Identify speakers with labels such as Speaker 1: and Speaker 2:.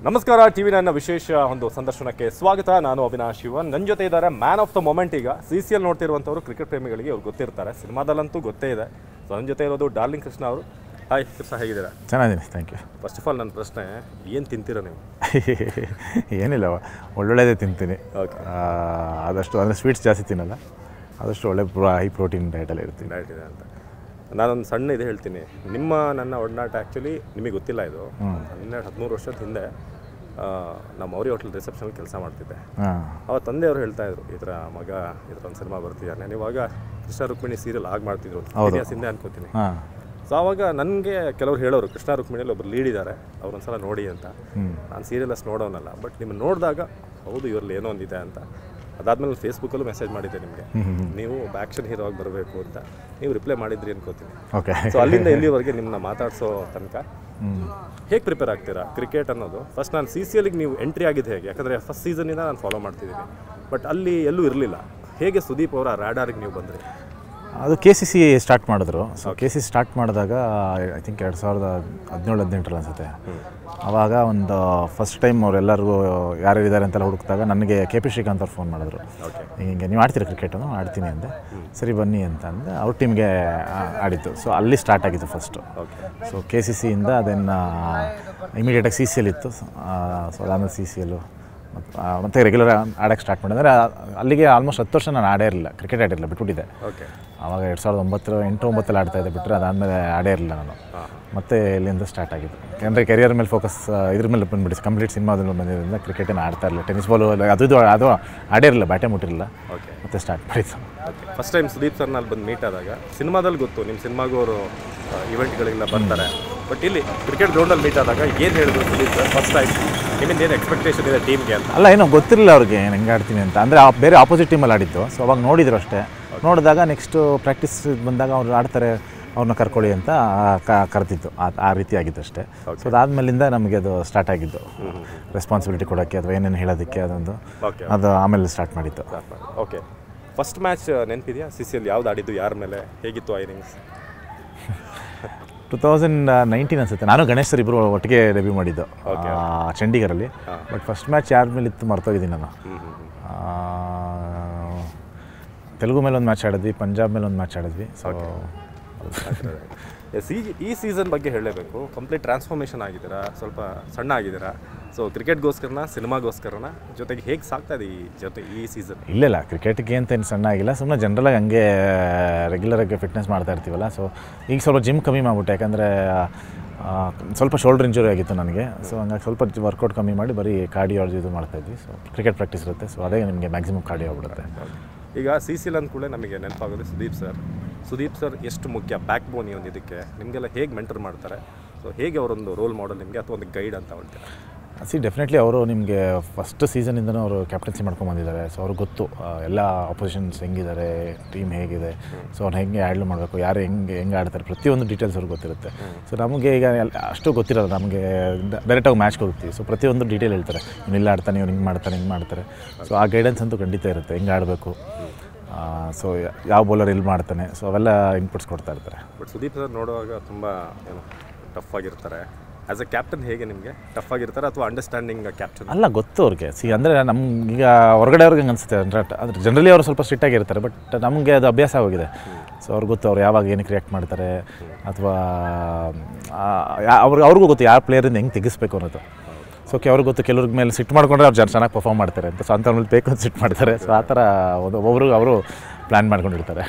Speaker 1: ನಮಸ್ಕಾರ ಟಿವಿ ನನ್ನ ವಿಶೇಷ ಒಂದು ಸಂದರ್ಶನಕ್ಕೆ ಸ್ವಾಗತ. ನಾನು ಅವಿನಾಶ್ ಶಿವನ್. ನನ್ನ ಜೊತೆ ಇದ್ದಾರೆ ಮ್ಯಾನ್ ಆಫ್ ದ ಮೊಮೆಂಟ್. ಈಗ CCL ನೋಡ್ತಿರುವಂಥವ್ರು ಕ್ರಿಕೆಟ್ ಪ್ರೇಮಿಗಳಿಗೆ ಅವ್ರು ಗೊತ್ತಿರ್ತಾರೆ, ಸಿನಿಮಾದಲ್ಲಂತೂ ಗೊತ್ತೇ ಇದೆ. ಸೊ ನನ್ನ ಜೊತೆ ಇರೋದು ಡಾರ್ಲಿಂಗ್ ಕೃಷ್ಣ ಅವರು. ಹಾಯ್ ಕೃಷ್ಣ, ಹೇಗಿದ್ದೀರಾ?
Speaker 2: ಚೆನ್ನಾಗಿದ್ದೀನಿ, thank you.
Speaker 1: First of all ನನ್ನ ಪ್ರಶ್ನೆ, ಏನು ತಿಂತೀರಾ ನೀವು?
Speaker 2: ಏನಿಲ್ಲ, ಒಳ್ಳೊಳ್ಳೆದೇ ತಿಂತೀನಿ.
Speaker 1: ಓಕೆ.
Speaker 2: ಆದಷ್ಟು ಅಂದರೆ ಸ್ವೀಟ್ಸ್ ಜಾಸ್ತಿ ತಿನ್ನಲ್ಲ, ಆದಷ್ಟು ಒಳ್ಳೆ ಹೈ ಪ್ರೋಟೀನ್ ಡಯಟಲ್ಲಿ ಇರ್ತೀನಿ.
Speaker 1: ಡಯಟ್ ಇದೆ ಅಂತ ನಾನೊಂದು ಸಣ್ಣ ಇದು ಹೇಳ್ತೀನಿ. ನನ್ನ ಒಡನಾಟ ಆ್ಯಕ್ಚುಲಿ ನಿಮಗೆ ಗೊತ್ತಿಲ್ಲ, ಇದು 12-13 ವರ್ಷದ ಹಿಂದೆ ನಮ್ಮ ಮೌರ್ಯ ಹೋಟೆಲ್ ರಿಸೆಪ್ಷನಲ್ಲಿ ಕೆಲಸ ಮಾಡ್ತಿದ್ದೆ. ಅವಾಗ ತಂದೆಯವರು ಹೇಳ್ತಾ ಇದ್ರು, ಈ ಥರ ಮಗ ಈ ಥರ ಒಂದು ಸಿನಿಮಾ ಬರ್ತಿದ್ದಾನೆ. ಇವಾಗ ಕೃಷ್ಣ ರುಕ್ಮಿಣಿ ಸೀರಿಯಲ್ ಆಗಿ ಮಾಡ್ತಿದ್ರು ಹಿಂದೆ ಅನ್ಕೋತೀನಿ. ಸೊ ಆವಾಗ ನನಗೆ ಕೆಲವ್ರು ಹೇಳೋರು, ಕೃಷ್ಣ ರುಕ್ಮಿಣಿಯಲ್ಲಿ ಒಬ್ರು ಲೀಡ್ ಇದ್ದಾರೆ, ಅವ್ರೊಂದ್ಸಲ ನೋಡಿ ಅಂತ. ನಾನು ಸೀರಿಯಲ್ ಅಷ್ಟು ನೋಡೋನಲ್ಲ, ಬಟ್ ನಿಮ್ಮನ್ನು ನೋಡಿದಾಗ ಹೌದು ಇವರಲ್ಲಿ ಏನೋ ಒಂದಿದೆ ಅಂತ. ಅದಾದಮೇಲೆ ಫೇಸ್ಬುಕ್ಕಲ್ಲೂ ಮೆಸೇಜ್ ಮಾಡಿದ್ದೆ ನಿಮಗೆ, ನೀವು ಆ್ಯಕ್ಷನ್ ಹೀರೋ ಆಗಿ ಬರಬೇಕು ಅಂತ. ನೀವು ರಿಪ್ಲೈ ಮಾಡಿದ್ರಿ ಅನ್ಕೋತೀನಿ.
Speaker 2: ಓಕೆ.
Speaker 1: ಸೊ ಅಲ್ಲಿಂದ ಇಲ್ಲಿವರೆಗೆ ನಿಮ್ಮನ್ನ ಮಾತಾಡಿಸೋ ತನಕ ಹೇಗೆ ಪ್ರಿಪೇರ್ ಆಗ್ತೀರಾ ಕ್ರಿಕೆಟ್ ಅನ್ನೋದು? ಫಸ್ಟ್ ನಾನು CCLಗೆ ನೀವು ಎಂಟ್ರಿ ಆಗಿದ್ದು ಹೇಗೆ? ಯಾಕಂದರೆ ಫಸ್ಟ್ ಸೀಸನಿಂದ ನಾನು ಫಾಲೋ ಮಾಡ್ತಿದ್ದೀನಿ, ಬಟ್ ಅಲ್ಲಿ ಎಲ್ಲೂ ಇರಲಿಲ್ಲ. ಹೇಗೆ ಸುದೀಪ್ ಅವರ ರ್ಯಾಡಾರ್ಗೆ ನೀವು ಬಂದ್ರಿ?
Speaker 2: ಅದು KCC ಸ್ಟಾರ್ಟ್ ಮಾಡಿದ್ರು. ಸೊ KCC ಸ್ಟಾರ್ಟ್ ಮಾಡಿದಾಗ ಐ ಥಿಂಕ್ 2017-18 ಅನಿಸುತ್ತೆ. ಆವಾಗ ಒಂದು ಫಸ್ಟ್ ಟೈಮ್ ಅವರೆಲ್ಲರಿಗೂ ಯಾರ್ಯಾರಿದ್ದಾರೆ ಅಂತೆಲ್ಲ ಹುಡುಕಿದಾಗ ನನಗೆ KP ಶ್ರೀಕಾಂತ್ ಅವ್ರು ಫೋನ್ ಮಾಡಿದ್ರು. ಹಿಂಗೆ ನೀವು ಆಡ್ತೀರಾ ಕ್ರಿಕೆಟು? ಆಡ್ತೀನಿ ಅಂದೆ. ಸರಿ ಬನ್ನಿ ಅಂತ ಅಂದೆ. ಅವ್ರ ಟೀಮ್ಗೆ ಆಡಿತ್ತು. ಸೊ ಅಲ್ಲಿ ಸ್ಟಾರ್ಟ್ ಆಗಿತ್ತು ಫಸ್ಟು. ಸೊ KCCಯಿಂದ ಅದನ್ನು ಇಮಿಡಿಯೇಟಾಗಿ CCL ಇತ್ತು. ಸೊ ಅದಾದಮೇಲೆ CCL ಮತ್ತು ರೆಗ್ಯುಲರ್ ಆಡೋಕ್ಕೆ ಸ್ಟಾರ್ಟ್ ಮಾಡಿದ್ರೆ ಅಲ್ಲಿಗೆ ಆಲ್ಮೋಸ್ಟ್ 10 ವರ್ಷ ನಾನು ಆಡೇ ಇರಲಿಲ್ಲ, ಕ್ರಿಕೆಟ್ ಆಡಿರಲಿಲ್ಲ, ಬಿಟ್ಬಿಟ್ಟಿದ್ದೆ. ಆವಾಗ 2008-9 ಆಡ್ತಾಯಿದ್ದೆ, ಬಿಟ್ಟರೆ ಅದಾದಮೇಲೆ ಆಡೇ ಇರಲಿಲ್ಲ ನಾನು. ಮತ್ತು ಇಲ್ಲಿಂದ ಸ್ಟಾರ್ಟ್ ಆಗಿದ್ದು. ಅಂದರೆ ಕೆರಿಯರ್ ಮೇಲೆ ಫೋಕಸ್ ಇದ್ರ ಮೇಲೆ ಬಂದುಬಿಟ್ಟು ಕಂಪ್ಲೀಟ್ ಸಿನಿಮಾದಲ್ಲಿ ಬಂದಿದ್ದರಿಂದ ಕ್ರಿಕೆಟೇನು ಆಡ್ತಾ ಇರಲಿಲ್ಲ. ಟೆನ್ನಿಸ್ ಬಾಲು ಅದು ಆಡೇ ಇರಲಿಲ್ಲ, ಬ್ಯಾಟೇ ಮುಟ್ಟಿರಲಿಲ್ಲ. ಮತ್ತೆ ಸ್ಟಾರ್ಟ್ ಮಾಡಿದ್ದು.
Speaker 1: ಫಸ್ಟ್ ಟೈಮ್ ಸುದೀಪ್ ಸರ್ನ ಅಲ್ಲಿ ಬಂದು ಮೀಟ್ ಆದಾಗ ಸಿನಿಮಾದಲ್ಲಿ ಗೊತ್ತು, ನಿಮ್ಮ ಸಿನಿಮಾಗೂ ಅವರು ಇವೆಂಟ್ಗಳಿಗೆಲ್ಲ ಬರ್ತಾರೆ, ಬಟ್ ಇಲ್ಲಿ ಕ್ರಿಕೆಟ್ ಗ್ರೌಂಡಲ್ಲಿ ಮೀಟ್ ಆದಾಗ ಏನು ಹೇಳಿದ್ರು ಸುದೀಪ್ ಸರ್ ಫಸ್ಟ್ ಟೈಮ್? ನಿಮ್ಮಿಂದ ಏನು ಎಕ್ಸ್ಪೆಕ್ಟೇಷನ್ ಇದೆ ಟೀಮ್ಗೆ ಅಂತ?
Speaker 2: ಅಲ್ಲ, ಏನೋ ಗೊತ್ತಿರಲಿಲ್ಲ ಅವ್ರಿಗೆ ಹೆಂಗೆ ಆಡ್ತೀನಿ ಅಂತ. ಅಂದರೆ ಬೇರೆ ಆಪೋಸಿಟ್ ಟೀಮಲ್ಲಿ ಆಡಿದ್ದು. ಸೊ ಅವಾಗ ನೋಡಿದ್ರು ಅಷ್ಟೇ. ನೋಡಿದಾಗ ನೆಕ್ಸ್ಟು ಪ್ರಾಕ್ಟೀಸ್ ಬಂದಾಗ ಅವ್ರು ಆಡ್ತಾರೆ, ಅವ್ರನ್ನ ಕರ್ಕೊಳ್ಳಿ ಅಂತ ಕರೆತಿತ್ತು. ಆ ರೀತಿ ಆಗಿತ್ತು ಅಷ್ಟೇ. ಸೊ ಅದಾದಮೇಲಿಂದ ನಮಗೆ ಅದು ಸ್ಟಾರ್ಟ್ ಆಗಿದ್ದು, ರೆಸ್ಪಾನ್ಸಿಬಿಲಿಟಿ ಕೊಡೋಕ್ಕೆ ಅಥವಾ ಏನೇನು ಹೇಳೋದಕ್ಕೆ ಅದು ಆಮೇಲೆ ಸ್ಟಾರ್ಟ್ ಮಾಡಿತ್ತು.
Speaker 1: ಓಕೆ. ಫಸ್ಟ್ ಮ್ಯಾಚ್ ನೆನಪಿದೆಯಾ CCL? ಯಾವ್ದು ಆಡಿದ್ದು, ಯಾರ ಮೇಲೆ, ಹೇಗಿತ್ತು ಆ ಇನ್ನಿಂಗ್ಸ್?
Speaker 2: 2019 ಅನಿಸುತ್ತೆ. ನಾನು ಗಣೇಶ್ ಸರ್ ಇಬ್ಬರು ಒಟ್ಟಿಗೆ ಡೆಬ್ಯೂ ಮಾಡಿದ್ದು ಚಂಡೀಗಢಲ್ಲಿ. ಬಟ್ ಫಸ್ಟ್ ಮ್ಯಾಚ್ ಯಾರ ಮೇಲೆ ಇತ್ತು ಮರ್ತೋಗಿದ್ದೀನಿ ನಾನು. ತೆಲುಗು ಮೇಲೆ ಒಂದು ಮ್ಯಾಚ್ ಆಡಿದ್ವಿ, ಪಂಜಾಬ್ ಮೇಲೆ ಒಂದು ಮ್ಯಾಚ್ ಆಡಿದ್ವಿ. ಸೊ
Speaker 1: ಈ ಸೀಸನ್ ಬಗ್ಗೆ ಹೇಳಲೇಬೇಕು. ಕಂಪ್ಲೀಟ್ ಟ್ರಾನ್ಸ್ಫಾರ್ಮೇಷನ್ ಆಗಿದ್ದೀರಾ, ಸ್ವಲ್ಪ ಸಣ್ಣ ಆಗಿದ್ದೀರಾ. ಸೊ ಕ್ರಿಕೆಟ್ಗೋಸ್ಕರನ, ಸಿನಿಮಾಗೋಸ್ಕರನ, ಜೊತೆಗೆ ಹೇಗೆ ಸಾಕ್ತಾ ಇದೆ ಈ ಸೀಸನ್?
Speaker 2: ಇಲ್ಲ, ಕ್ರಿಕೆಟ್ಗೆ ಅಂತ ಏನು ಸಣ್ಣ ಆಗಿಲ್ಲ, ಸುಮ್ಮನೆ ಜನರಲಾಗಿ ಹಂಗೆ ರೆಗ್ಯುಲರಾಗಿ ಫಿಟ್ನೆಸ್ ಮಾಡ್ತಾ ಇರ್ತೀವಲ್ಲ. ಸೊ ಈಗ ಸ್ವಲ್ಪ ಜಿಮ್ ಕಮ್ಮಿ ಮಾಡಿಬಿಟ್ಟೆ, ಯಾಕಂದರೆ ಸ್ವಲ್ಪ ಶೋಲ್ಡರ್ ಇಂಜುರಿ ಆಗಿತ್ತು ನನಗೆ. ಸೊ ಹಂಗಾಗಿ ಸ್ವಲ್ಪ ವರ್ಕೌಟ್ ಕಮ್ಮಿ ಮಾಡಿ ಬರೀ ಕಾರ್ಡಿಯೋ ಇದು ಮಾಡ್ತಾಯಿದ್ವಿ. ಸೊ ಕ್ರಿಕೆಟ್ ಪ್ರಾಕ್ಟೀಸ್ ಇರುತ್ತೆ. ಸೊ ಅದೇ ನಿಮಗೆ ಮ್ಯಾಕ್ಸಿಮಮ್ ಕಾರ್ಡಿಯೋ ಆಗ್ಬಿಡುತ್ತೆ.
Speaker 1: ಈಗ CCL ಅಂದ್ಕೂಡಲೇ ನಮಗೆ ನೆನಪಾಗೋದು ಸುದೀಪ್ ಸರ್ ಎಷ್ಟು ಮುಖ್ಯ, ಬ್ಯಾಕ್ ಬೋನ್ ಈ ಒಂದು ಇದಕ್ಕೆ. ನಿಮಗೆಲ್ಲ ಹೇಗೆ ಮೆಂಟರ್ ಮಾಡ್ತಾರೆ? ಸೊ ಹೇಗೆ ಅವರೊಂದು ರೋಲ್ ಮಾಡೆಲ್ ನಿಮಗೆ, ಅಥವಾ ಒಂದು ಗೈಡ್ ಅಂತ ಹೇಳ್ತಾರೆ?
Speaker 2: ಡೆಫಿನೆಟ್ಲಿ ಅವರು ನಿಮಗೆ ಫಸ್ಟ್ ಸೀಸನಿಂದನೂ ಅವರು ಕ್ಯಾಪ್ಟನ್ಸಿ ಮಾಡ್ಕೊಂಬಂದಿದ್ದಾರೆ. ಸೊ ಅವ್ರಿಗೆ ಗೊತ್ತು ಎಲ್ಲ ಅಪೋಸಿಷನ್ಸ್ ಹೆಂಗಿದ್ದಾರೆ, ಟೀಮ್ ಹೇಗಿದೆ, ಸೊ ಅವ್ರು ಹೆಂಗೆ ಹ್ಯಾಂಡಲ್ ಮಾಡಬೇಕು, ಯಾರು ಹೆಂಗೆ ಆಡ್ತಾರೆ, ಪ್ರತಿಯೊಂದು ಡೀಟೇಲ್ಸ್ ಅವ್ರಿಗೆ ಗೊತ್ತಿರುತ್ತೆ. ಸೊ ನಮಗೆ ಈಗ ಅಷ್ಟು ಗೊತ್ತಿರೋಲ್ಲ, ನಮಗೆ ಡೈರೆಕ್ಟಾಗಿ ಮ್ಯಾಚ್ಗೆ ಹೋಗ್ತೀವಿ. ಸೊ ಪ್ರತಿಯೊಂದು ಡೀಟೇಲ್ ಹೇಳ್ತಾರೆ, ಇವ್ನು ಇಲ್ಲ ಆಡ್ತಾನೆ, ಇವ್ನು ಹಿಂಗೆ ಮಾಡ್ತಾರೆ. ಸೊ ಆ ಗೈಡೆನ್ಸ್ ಅಂತೂ ಖಂಡಿತ ಇರುತ್ತೆ, ಹೆಂಗೆ ಆಡಬೇಕು, ಸೊ ಯಾವ ಬೌಲರ್ ಇಲ್ಲಿ ಮಾಡ್ತಾನೆ, ಸೊ ಅವೆಲ್ಲ ಇನ್ಪುಟ್ಸ್ ಕೊಡ್ತಾ ಇರ್ತಾರೆ.
Speaker 1: ಬಟ್ ಸುದೀಪ್ ಸರ್ ನೋಡುವಾಗ ತುಂಬ ಟಫ್ ಆಗಿರ್ತಾರೆ. ಆ್ಯಸ್ ಎ ಕ್ಯಾಪ್ಟನ್ ಹೇಗೆ ನಿಮಗೆ ಟಫ್ ಆಗಿರ್ತಾರೆ, ಅಥವಾ ಅಂಡರ್ಸ್ಟ್ಯಾಂಡಿಂಗ್ ಕ್ಯಾಪ್ಟನ್?
Speaker 2: ಅಲ್ಲ, ಗೊತ್ತು ಅವ್ರಿಗೆ. ಅಂದರೆ ನಮ್ಗೀಗ ಹೊರಗಡೆ ಅವ್ರಿಗೆ ಹಂಗೆ ಅನಿಸುತ್ತೆ. ಅಂದರೆ ಜನರಲಿ ಅವರು ಸ್ವಲ್ಪ ಸ್ಟ್ರಿಕ್ಟ್ ಆಗಿರ್ತಾರೆ, ಬಟ್ ನಮಗೆ ಅದು ಅಭ್ಯಾಸ ಆಗೋಗಿದೆ. ಸೊ ಅವ್ರಿಗೆ ಗೊತ್ತು ಅವ್ರು ಯಾವಾಗ ಏನಕ್ಕೆ ರಿಯಾಕ್ಟ್ ಮಾಡ್ತಾರೆ, ಅಥವಾ ಅವ್ರಿಗೂ ಗೊತ್ತು ಯಾವ ಪ್ಲೇಯರಿಂದ ಹೆಂಗೆ ತೆಗಿಸ್ಬೇಕು ಅನ್ನೋದು. ಸೊ ಅವ್ರಿಗೆ ಗೊತ್ತು, ಕೆಲವ್ರಿಗೆ ಮೇಲೆ ಸಿಟ್ಟು ಮಾಡ್ಕೊಂಡ್ರೆ ಅವ್ರು ಚೆನ್ನಾಗಿ ಪರ್ಫಾರ್ಮ್ ಮಾಡ್ತಾರೆ ಅಂತ. ಸೊ ಅಂಥವ್ರ ಮೇಲೆ ಬೇಕು ಅಂತ ಸಿಟ್ಟು ಮಾಡ್ತಾರೆ. ಸೊ ಆ ಥರ ಒಬ್ಬೊಬ್ರಿಗೆ ಅವರು ಪ್ಲ್ಯಾನ್ ಮಾಡ್ಕೊಂಡಿರ್ತಾರೆ.